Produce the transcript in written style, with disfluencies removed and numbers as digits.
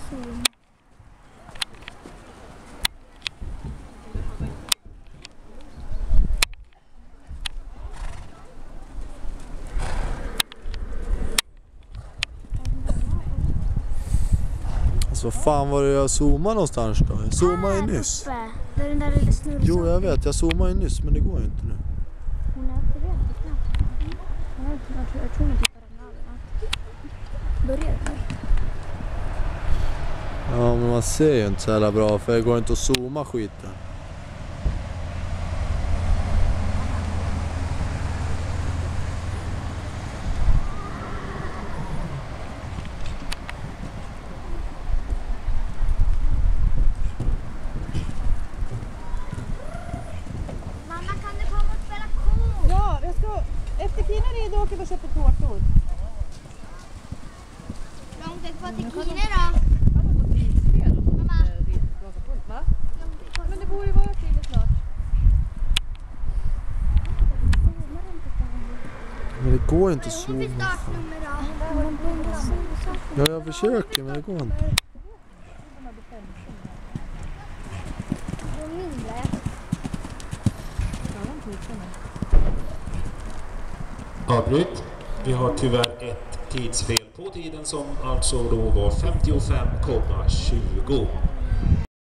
zooma. Alltså vad fan var det jag zoomade någonstans då? Jag zoomade ju nyss. Där den där lilla snurren. Jo, jag vet. Jag zoomade ju nyss, men det går ju inte nu. Hon är på väg knappt. Jag tror hon tittar den över. Börjar det? Ja, men man ser ju inte så jävla bra för det går inte att zooma skiten. Efter Kinare då åker vi och köper tårtor. Långt ut på till Kinare då? Mamma. Va? Men det borde ju vara tidigt snart. Men det går inte att zooma. Hon fick startnummer då. Ja, jag försöker men det går inte. Avbryt. Vi har tyvärr ett tidsfel på tiden som alltså då var 55,20.